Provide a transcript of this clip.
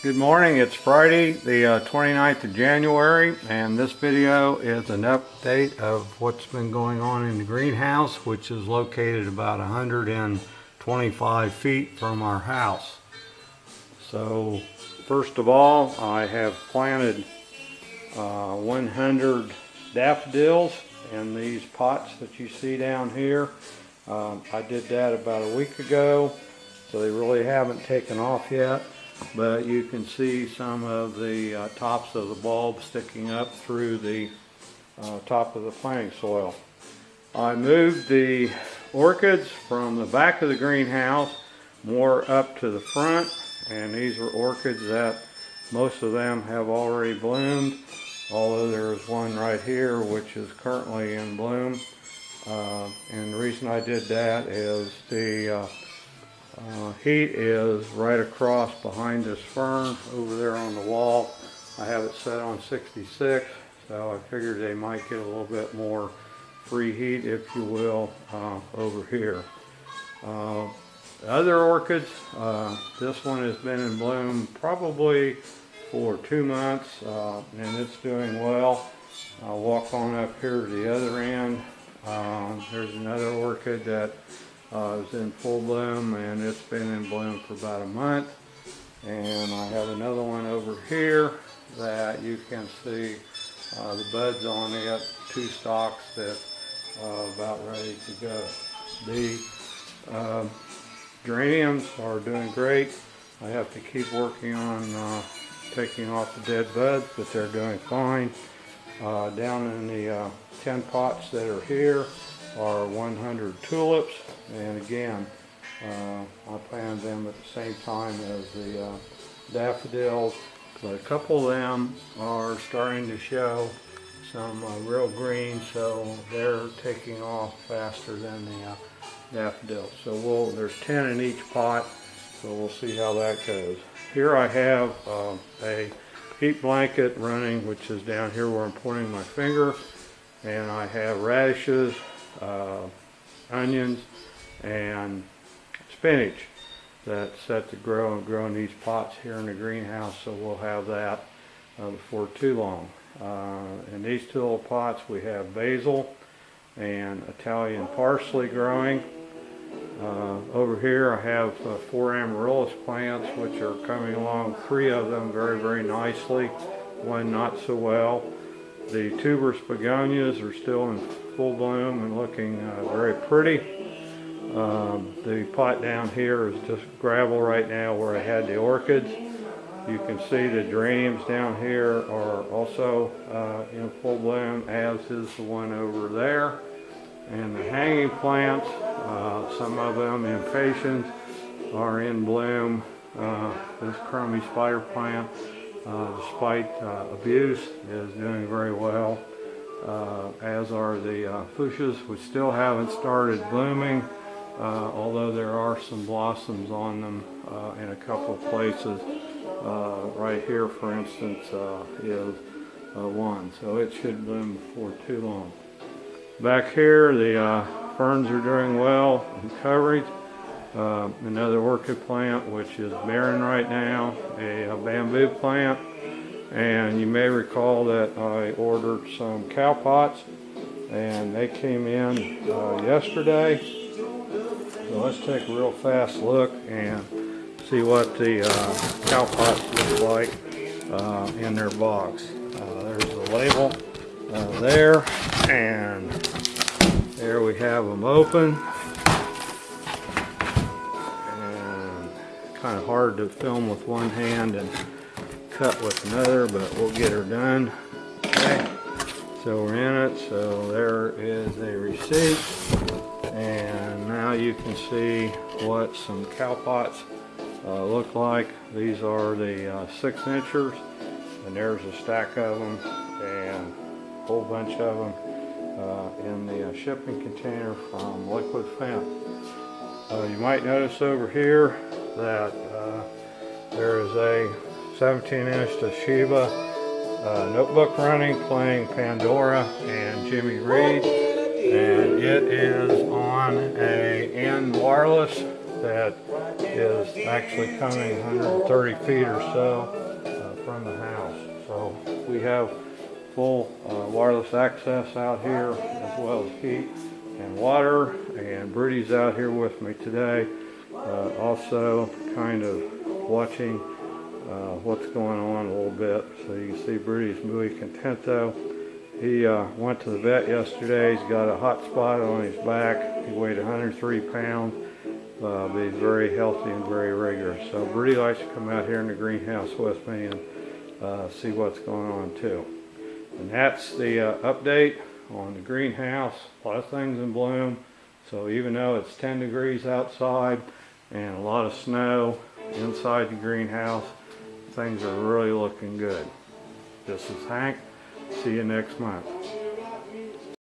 Good morning, it's Friday the 29th of January, and this video is an update of what's been going on in the greenhouse, which is located about 125 feet from our house. So first of all, I have planted 100 daffodils in these pots that you see down here. I did that about a week ago, so they really haven't taken off yet. But you can see some of the tops of the bulbs sticking up through the top of the planting soil. I moved the orchids from the back of the greenhouse more up to the front, and these are orchids that most of them have already bloomed, although there is one right here which is currently in bloom. And the reason I did that is the heat is right across behind this fern over there on the wall. I have it set on 66, so I figured they might get a little bit more free heat, if you will, over here. Other orchids, this one has been in bloom probably for 2 months, and it's doing well. I'll walk on up here to the other end. There's another orchid that is in full bloom, and it's been in bloom for about a month. And I have another one over here that you can see the buds on it, 2 stalks that are about ready to go. The geraniums are doing great. I have to keep working on taking off the dead buds, but they're doing fine. Down in the 10 pots that are here are 100 tulips, and again I planted them at the same time as the daffodils, but a couple of them are starting to show some real green, so they're taking off faster than the daffodils. So there's 10 in each pot, so we'll see how that goes. Here I have a heat blanket running, which is down here where I'm pointing my finger, and I have radishes, onions, and spinach that's set to grow in these pots here in the greenhouse, so we'll have that before too long. In these 2 little pots we have basil and Italian parsley growing. Over here I have 4 amaryllis plants, which are coming along, 3 of them very nicely, 1 not so well. The tuberous begonias are still in full bloom and looking very pretty. The pot down here is just gravel right now where I had the orchids. You can see the geraniums down here are also in full bloom, as is the one over there. And the hanging plants, some of them impatiens, are in bloom. This crummy spider plant, despite abuse, is doing very well, as are the fuchsias, which still haven't started blooming, although there are some blossoms on them in a couple of places. Right here, for instance, is one, so it should bloom before too long. Back here, the ferns are doing well in coverage. Another orchid plant which is barren right now, a bamboo plant, and you may recall that I ordered some cow pots, and they came in yesterday. So let's take a real fast look and see what the cow pots look like in their box. There's the label there, and there we have them open. Kind of hard to film with one hand and cut with another, but we'll get her done. Okay, so we're in it. So there is a receipt, and now you can see what some cow pots look like. These are the 6-inchers, and there's a stack of them and a whole bunch of them in the shipping container from Liquid Fence. You might notice over here that there is a 17-inch Toshiba notebook running, playing Pandora and Jimmy Reed, and it is on a N wireless that is actually coming 130 feet or so from the house. So we have full wireless access out here, as well as heat and water, and Brody's out here with me today, also kind of watching what's going on a little bit. So you can see Brody's muy contento. He went to the vet yesterday. He's got a hot spot on his back. He weighed 103 pounds, but he's very healthy and very rigorous. So Brody likes to come out here in the greenhouse with me and see what's going on too. And that's the update on the greenhouse. A lot of things in bloom. So even though it's 10 degrees outside and a lot of snow inside the greenhouse, things are really looking good. This is Hank. See you next month.